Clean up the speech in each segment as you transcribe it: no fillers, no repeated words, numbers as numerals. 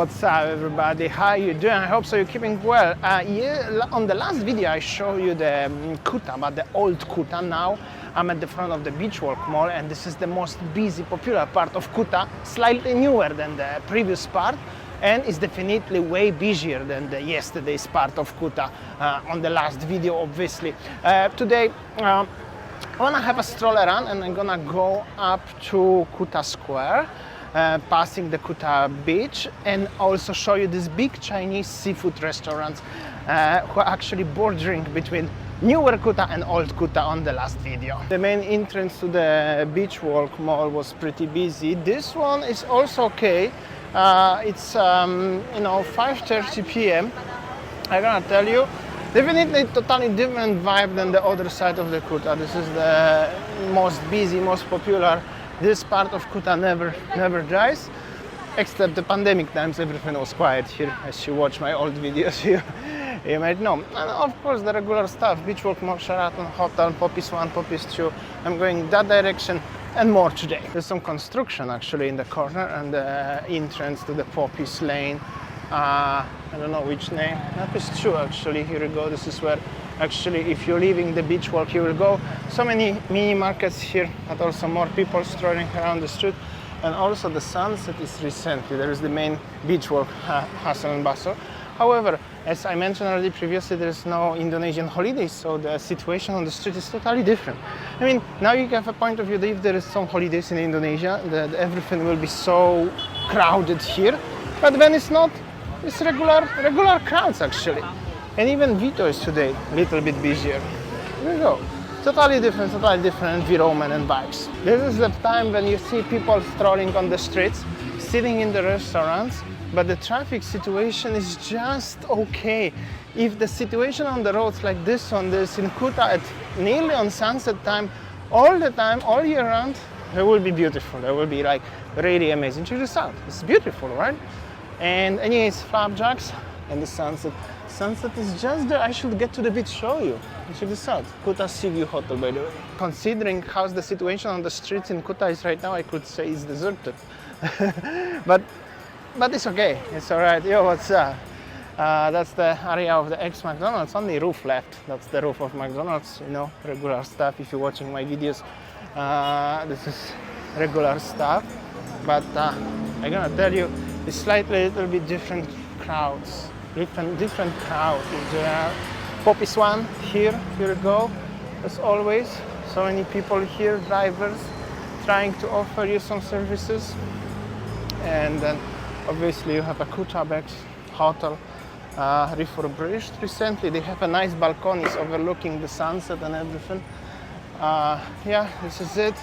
What's up everybody, how you doing? I hope so you're keeping well. On the last video I showed you the Kuta, but the old Kuta. Now I'm at the front of the Beach Walk mall, and this is the most busy, popular part of Kuta, slightly newer than the previous part, and it's definitely way busier than the yesterday's part of Kuta on the last video, obviously. Today I wanna have a stroll around, and I'm gonna go up to Kuta Square, passing the Kuta Beach, and also show you this big Chinese seafood restaurants who are actually bordering between newer Kuta and old Kuta on the last video. The main entrance to the Beach Walk mall was pretty busy. This one is also okay. It's 5:30 p.m. I'm gonna tell you, definitely totally different vibe than the other side of the Kuta. This is the most busy, most popular. This part of Kuta never dries, except the pandemic times. Everything was quiet here. As you watch my old videos, you might know. And of course the regular stuff: Beach Walk Mall, Sheraton Hotel, Poppies 1, Poppies 2. I'm going that direction and more today. There's some construction actually in the corner, and the entrance to the Poppies lane. I don't know which name. Poppies 2 actually. Here we go. This is where actually, if you're leaving the Beach Walk, you will go. So many mini markets here, but also more people strolling around the street. And also the sunset is recently. There is the main Beach Walk hustle and bustle. However, as I mentioned already previously, there is no Indonesian holidays, so the situation on the street is totally different. I mean, now you have a point of view that if there is some holidays in Indonesia, that everything will be so crowded here. But when it's not, it's regular crowds actually. And even Vito is today a little bit busier. There you go. Totally different environment and vibes. This is the time when you see people strolling on the streets, sitting in the restaurants, but the traffic situation is just okay. If the situation on the roads like this one, this in Kuta at nearly on sunset time, all the time, all year round, it will be beautiful. It will be like really amazing. Check this out. It's beautiful, right? And anyways, flapjacks and the sunset. Sunset is just there. I should get to the beach, show you. Check this out. Kuta Sea View Hotel, by the way. Considering how the situation on the streets in Kuta is right now, I could say it's deserted. but it's okay. It's all right. Yo, what's up? That's the area of the ex-McDonald's. Only roof left. That's the roof of McDonald's. You know, regular stuff. If you're watching my videos, this is regular stuff. But I'm gonna tell you, it's slightly a little bit different crowds. Different crowd in general. Poppies 1 here we go. As always, so many people here, drivers trying to offer you some services. And then obviously you have a Kuta Beach Hotel, refurbished recently. They have a nice balconies overlooking the sunset and everything. Yeah, this is it.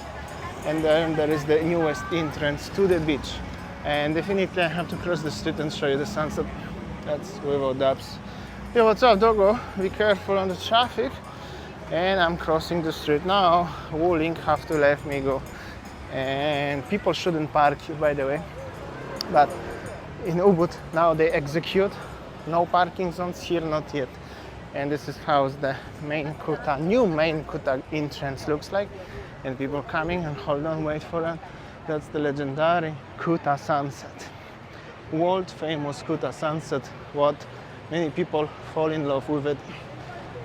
And then there is the newest entrance to the beach. And definitely I have to cross the street and show you the sunset. That's without dubs. Yo, what's up, doggo? Be careful on the traffic. And I'm crossing the street now. Wuling have to let me go. And people shouldn't park here, by the way. But in Ubud now they execute no parking zones here, not yet. And this is how the new main Kuta entrance looks like. And people coming, and hold on, wait for it. That's the legendary Kuta sunset. World famous Kuta sunset, what many people fall in love with it.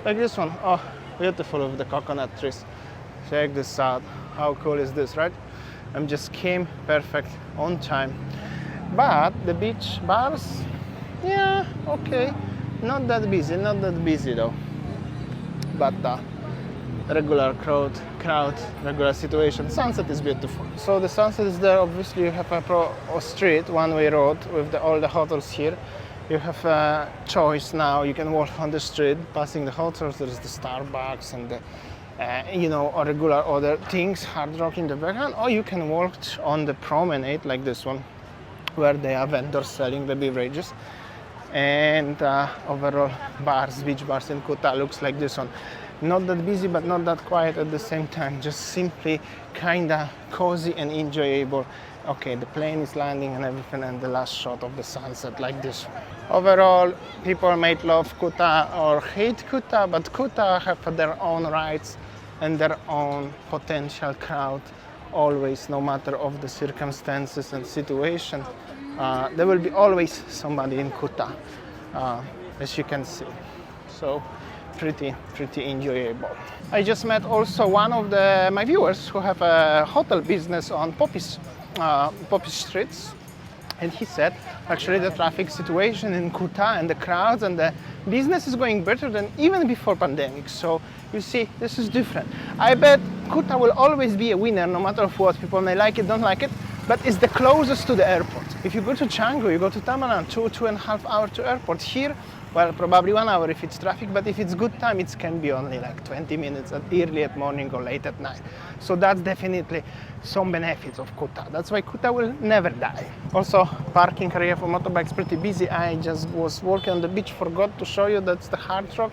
Like this one, oh, beautiful with the coconut trees. Check this out, how cool is this, right? I'm just came perfect on time. But the beach bars, yeah, okay, not that busy though. But regular crowd, regular situation. Sunset is beautiful. So the sunset is there. Obviously you have a street, one-way road with all the hotels here. You have a choice now. You can walk on the street, passing the hotels. There is the Starbucks and the, regular other things, Hard Rock in the background. Or you can walk on the promenade like this one, where they are vendors selling the beverages. And overall beach bars in Kuta looks like this one. Not that busy, but not that quiet at the same time. Just simply kinda cozy and enjoyable. Okay, the plane is landing and everything, and the last shot of the sunset like this. Overall, people might love Kuta or hate Kuta, but Kuta have their own rights and their own potential crowd. Always, no matter of the circumstances and situation. there will be always somebody in Kuta, as you can see. So pretty enjoyable. I just met also one of my viewers who have a hotel business on Poppy streets, and he said actually the traffic situation in Kuta and the crowds and the business is going better than even before pandemic. So you see, this is different. I bet Kuta will always be a winner no matter what. People may like it, don't like it, but it's the closest to the airport. If you go to Canggu, you go to Taman, 2.5 hours to airport. Here, well, probably 1 hour if it's traffic, but if it's good time, it can be only like 20 minutes early at morning or late at night. So that's definitely some benefits of Kuta. That's why Kuta will never die. Also, parking area for motorbikes pretty busy. I just was walking on the beach, forgot to show you that's the hard rock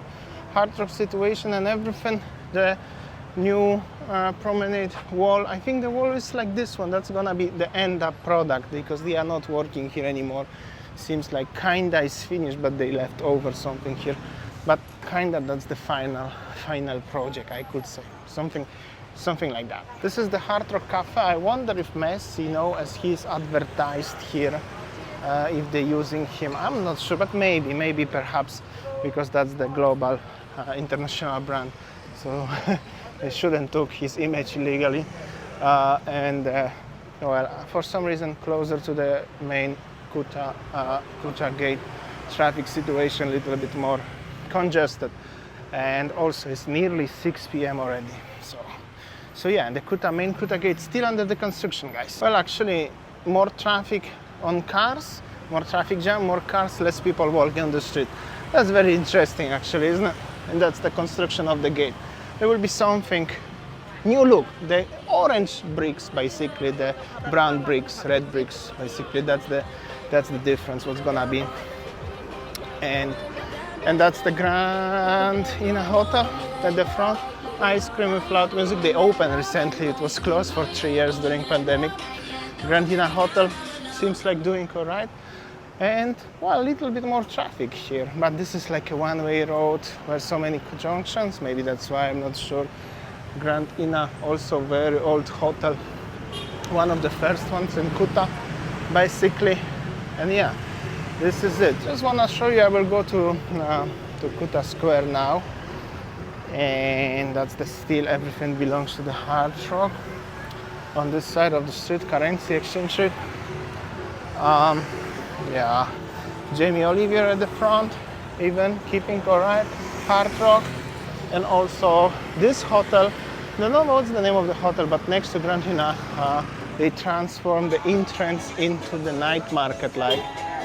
situation and everything. The new promenade wall. I think the wall is like this one. That's gonna be the end up product because they are not working here anymore. Seems like kinda is finished, but they left over something here. But kinda that's the final project, I could say. Something like that. This is the Hard Rock Cafe. I wonder if Messi, as he's advertised here, if they're using him. I'm not sure, but maybe perhaps, because that's the global international brand. So they shouldn't took his image illegally. Well, for some reason, closer to the main Kuta gate, traffic situation a little bit more congested, and also it's nearly 6 p.m. already. So yeah, and the main Kuta gate still under the construction, guys. Well, actually, more traffic on cars, more traffic jam, more cars, less people walking on the street. That's very interesting, actually, isn't it? And that's the construction of the gate. There will be something new look. The orange bricks, basically, the brown bricks, red bricks, basically, that's the difference, what's gonna be. And that's the Grand Inn Hotel at the front. Ice cream with loud music. They opened recently. It was closed for 3 years during pandemic. Grand Inn Hotel seems like doing all right. And, well, a little bit more traffic here. But this is like a one-way road where so many junctions. Maybe that's why, I'm not sure. Grand Inn, also very old hotel. One of the first ones in Kuta, basically. And yeah, this is it. Just want to show you. I will go to Kuta Square now, and that's still everything belongs to the Hard Rock. On this side of the street, currency exchange rate. Yeah, Jamie Oliver at the front, even keeping alright. Hard Rock, and also this hotel. I don't know what's the name of the hotel, but next to Grand Inn, they transformed the entrance into the night market, like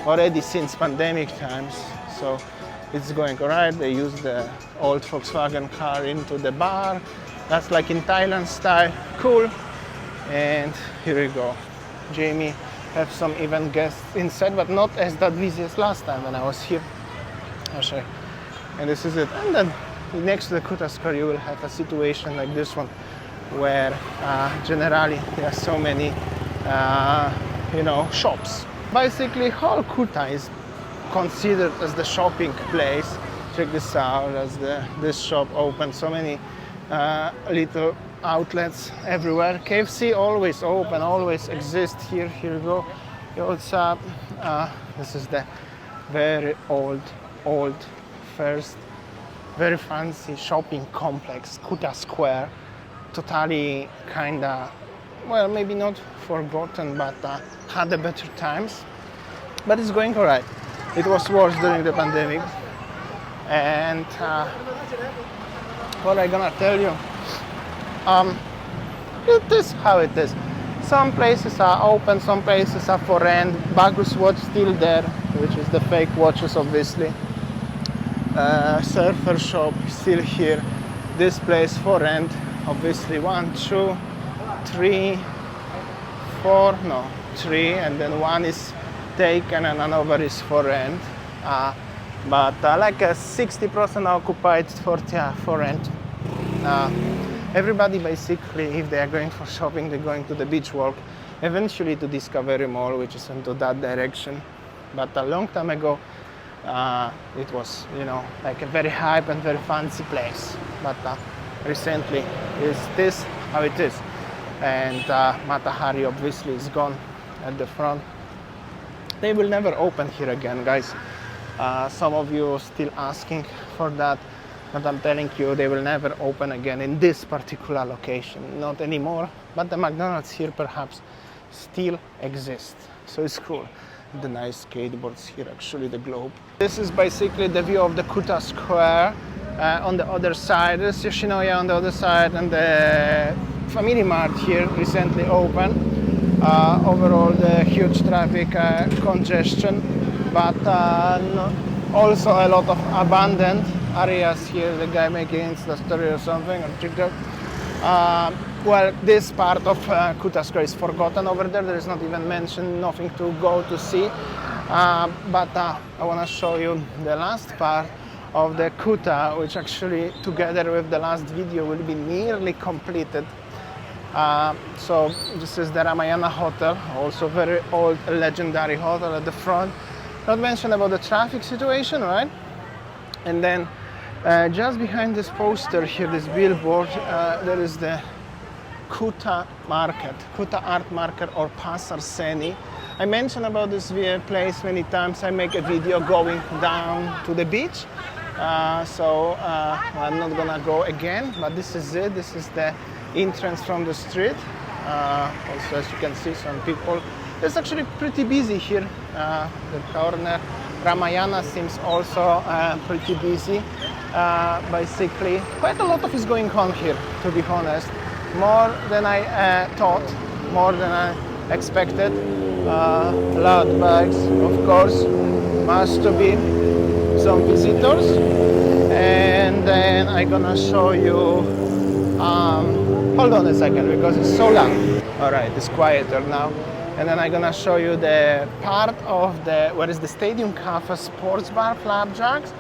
already since pandemic times. So it's going alright. They use the old Volkswagen car into the bar. That's like in Thailand style. Cool. And here we go. Jamie have some event guests inside, but not as that busy as last time when I was here. I'll show you. And this is it. And then next to the Kuta Square, you will have a situation like this one, where generally there are so many, shops. Basically, whole Kuta is considered as the shopping place. Check this out, as this shop open. So many little outlets everywhere. KFC always open, always exist here. Here we go. What's up? This is the very old, first, very fancy shopping complex, Kuta Square. Totally kinda, well, maybe not forgotten, but had the better times. But it's going alright. It was worse during the pandemic. And what I'm gonna tell you, it is how it is. Some places are open, some places are for rent. Bagus watch still there, which is the fake watches, obviously. Surfer shop still here. This place for rent, obviously. 1, 2, 3, 4, no, 3, and then one is taken and another is for rent. But like 60% occupied, 40% for rent. Everybody basically, if they are going for shopping, they're going to the beach walk, eventually to Discovery Mall, which is into that direction. But a long time ago, it was, like a very hype and very fancy place. But recently, is this how it is? And Matahari obviously is gone at the front. they will never open here again, guys. Some of you still asking for that, but I'm telling you, they will never open again in this particular location, not anymore. But the McDonald's here perhaps still exists, so it's cool. The nice skateboards here, actually, the globe. This is basically the view of the Kuta Square. On the other side, there's Yoshinoya on the other side, and the Family Mart here recently opened. Overall, the huge traffic congestion, but also a lot of abandoned areas here. The guy making Insta story or something, or TikTok. Well, this part of Kuta Square is forgotten over there. There is not even mentioned, nothing to go to see. But I want to show you the last part of the Kuta, which actually, together with the last video, will be nearly completed. So this is the Ramayana Hotel, also very old, legendary hotel at the front. Not mention about the traffic situation, right? And then just behind this poster here, this billboard, there is the Kuta Market, Kuta Art Market, or Pasar Seni. I mentioned about this place many times. I make a video going down to the beach. So I'm not gonna go again, but this is it. This is the entrance from the street. Also, as you can see, some people. It's actually pretty busy here. The corner Ramayana seems also pretty busy. Basically, quite a lot of is going on here, to be honest. More than I thought, more than I expected. Loud bags, of course, must be some visitors. And then I'm gonna show you, hold on a second because it's so loud. All right, it's quieter now. And then I'm gonna show you the part of the, where is the Stadium Cafe sports bar, flapjacks,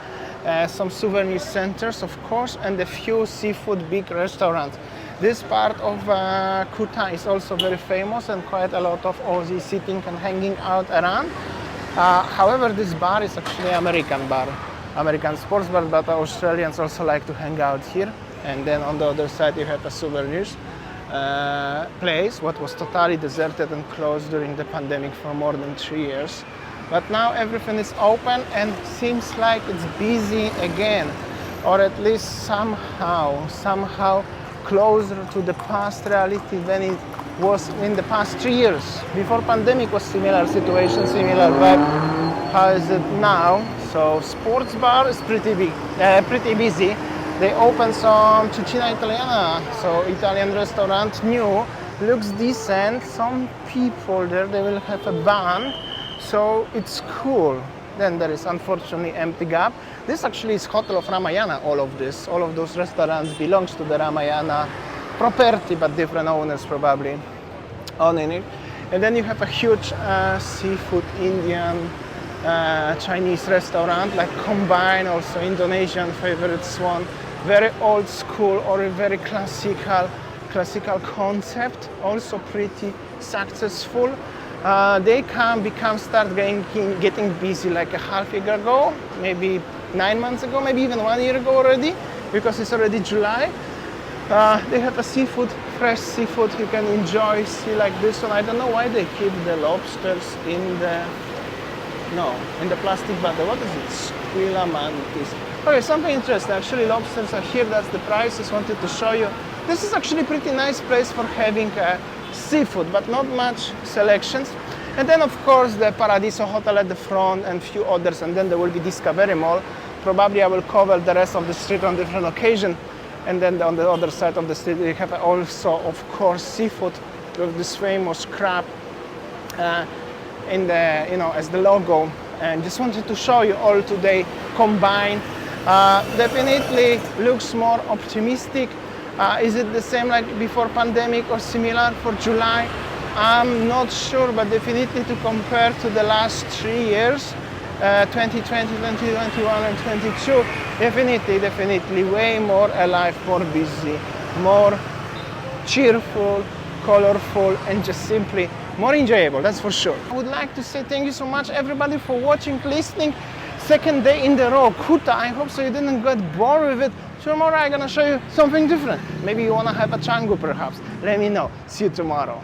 some souvenir centers, of course, and a few seafood big restaurants. This part of Kuta is also very famous, and quite a lot of Aussies sitting and hanging out around. However, this bar is actually American bar, American sports bar, but Australians also like to hang out here. And then on the other side you have a souvenirs place, what was totally deserted and closed during the pandemic for more than 3 years. But now everything is open and seems like it's busy again, or at least somehow closer to the past reality than it was in the past 3 years. Before pandemic was similar situation, similar vibe. How is it now? So sports bar is pretty big, pretty busy. They opened some Cucina Italiana, so Italian restaurant, new, looks decent. Some people there, they will have a band, so it's cool. Then there is unfortunately empty gap. This actually is Hotel of Ramayana, all of this. All of those restaurants belongs to the Ramayana property, but different owners probably owning it. And then you have a huge seafood, Indian, Chinese restaurant, like combine also Indonesian favorites one. Very old school or a very classical concept, also pretty successful. They start getting busy like a half year ago, maybe 9 months ago, maybe even 1 year ago already, because it's already July. They have a seafood, fresh seafood you can enjoy, see like this one. I don't know why they keep the lobsters in the plastic bottle. What is it? Squilla mantis. Okay, something interesting. Actually, lobsters are here. That's the price. Just wanted to show you. This is actually a pretty nice place for having seafood, but not much selections. And then, of course, the Paradiso Hotel at the front and few others. And then there will be Discovery Mall. Probably I will cover the rest of the street on different occasion. And then on the other side of the street, we have also, of course, seafood with this famous crab in the, as the logo. And just wanted to show you all today combined. Definitely looks more optimistic. Is it the same like before pandemic or similar for July? I'm not sure, but definitely to compare to the last 3 years, 2020, 2021 and 22, definitely way more alive, more busy, more cheerful, colorful, and just simply more enjoyable, that's for sure. I would like to say thank you so much everybody for watching, listening. Second day in the row, Kuta. I hope so you didn't get bored with it. Tomorrow I'm gonna show you something different. Maybe you wanna have a changu perhaps. Let me know. See you tomorrow.